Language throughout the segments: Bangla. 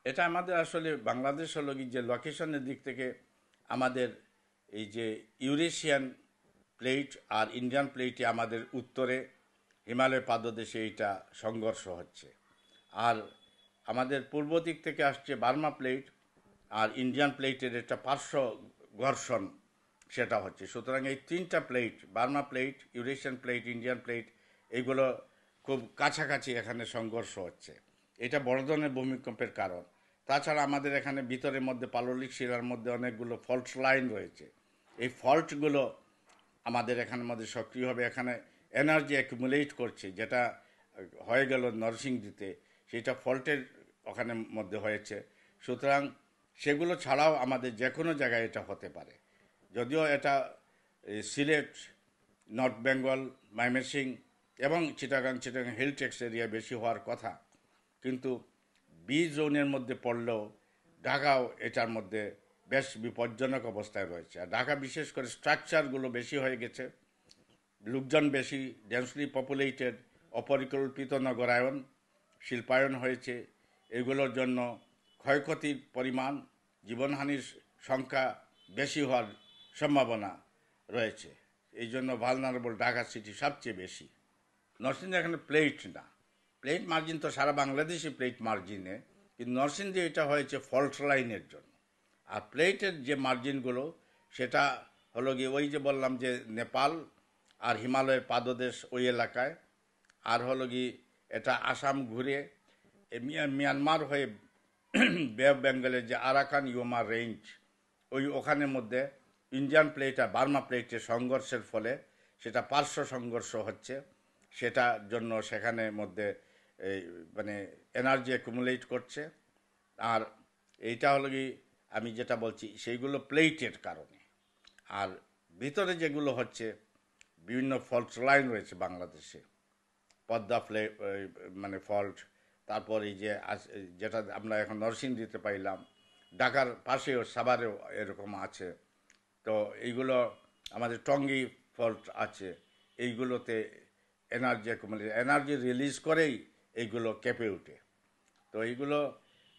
এটা আমাদের আসলে বাংলাদেশ হলো কি যে লোকেশনের দিক থেকে আমাদের এই যে ইউরেশিয়ান প্লেট আর ইন্ডিয়ান প্লেটে আমাদের উত্তরে হিমালয় পাদদেশে এইটা সংঘর্ষ হচ্ছে। আর আমাদের পূর্ব দিক থেকে আসছে বার্মা প্লেট আর ইন্ডিয়ান প্লেটের একটা পার্শ্ব ঘর্ষণ সেটা হচ্ছে। সুতরাং এই তিনটা plate, Burma plate, Eurasian plate, Indian plate, এইগুলো খুব কাছাকাছি এখানে সংঘর্ষ হচ্ছে। এটা বড় ধরনের ভূমিকম্পের কারণ। তাছাড়া আমাদের এখানে ভিতরের মধ্যে পাললিক শিলার মধ্যে অনেকগুলো ফল্ট লাইন রয়েছে। এই ফল্টগুলো আমাদের এখানের মধ্যে সক্রিয় হবে, এখানে এনার্জি অ্যাকুমুলেট করছে, যেটা হয়ে গেল নরসিংদীতে, সেটা ফল্টের ওখানে মধ্যে হয়েছে। সুতরাং সেগুলো ছাড়াও আমাদের যে কোনো জায়গায় এটা হতে পারে। যদিও এটা সিলেট, নর্থ বেঙ্গল, ময়মনসিং এবং চিটাগাং হিল টেক্স এরিয়ায় বেশি হওয়ার কথা, কিন্তু বি জোনের মধ্যে পড়লেও ঢাকাও এটার মধ্যে বেশ বিপজ্জনক অবস্থায় রয়েছে। আর ঢাকা বিশেষ করে স্ট্রাকচারগুলো বেশি হয়ে গেছে, লোকজন বেশি, ডেন্সলি পপুলেটেড, অপরিকল্পিত নগরায়ন, শিল্পায়ন হয়েছে। এগুলোর জন্য ক্ষয়ক্ষতির পরিমাণ, জীবনহানির সংখ্যা বেশি হওয়ার সম্ভাবনা রয়েছে। এই জন্য ভালনারেবল ঢাকা সিটি সবচেয়ে বেশি। নরসিংদী এখানে প্লেট না, প্লেট মার্জিন তো সারা বাংলাদেশে প্লেট মার্জিনে, কিন্তু নরসিংদী এটা হয়েছে ফল্ট লাইনের জন্য। আর প্লেটের যে মার্জিনগুলো সেটা হলো গিয়ে ওই যে বললাম যে নেপাল আর হিমালয়ের পাদদেশ ওই এলাকায়, আর হলো কি এটা আসাম ঘুরে মিয়ানমার হয়ে বে অফ বেঙ্গলের যে আরাকান ইয়োমা রেঞ্জ, ওখানের মধ্যে ইন্ডিয়ান প্লেট আর বার্মা প্লেটের সংঘর্ষের ফলে সেটা পার্শ্ব সংঘর্ষ হচ্ছে। সেটার জন্য সেখানে মধ্যে এই মানে এনার্জি অ্যাকুমুলেট করছে। আর এইটা হলো কি আমি যেটা বলছি সেইগুলো প্লেটের কারণে। আর ভিতরে যেগুলো হচ্ছে বিভিন্ন ফল্ট লাইন রয়েছে বাংলাদেশে, পদ্মা মানে ফল্ট, তারপর এই যে যেটা আমরা এখন নরসিংদীতে পাইলাম, ঢাকার পাশেও সাভারেও এরকম আছে। তো এইগুলো আমাদের টঙ্গী ফল্ট আছে। এইগুলোতে এনার্জি রিলিজ করেই এইগুলো কেঁপে ওঠে। তো এইগুলো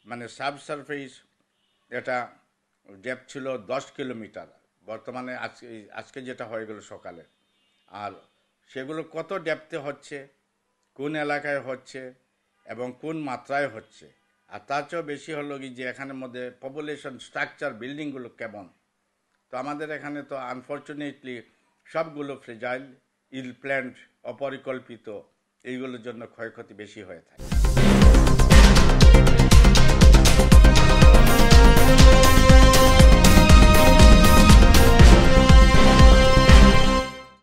মানে সাবসারফেস, এটা ডেপথ ছিল 10 কিলোমিটার, বর্তমানে আজকে যেটা হয়ে গেল সকালে। আর সেগুলো কত ডেপথে হচ্ছে, কোন এলাকায় হচ্ছে এবং কোন মাত্রায় হচ্ছে, আর তার চেয়েও বেশি হলো কি যে এখানের মধ্যে পপুলেশন স্ট্রাকচার বিল্ডিংগুলো কেমন। তো আমাদের এখানে তো আনফর্চুনেটলি সবগুলো ফ্রেজাইল, ইল প্ল্যান্ট, অপরিকল্পিত, এইগুলোর জন্য ক্ষয়ক্ষতি বেশি হয়ে থাকে।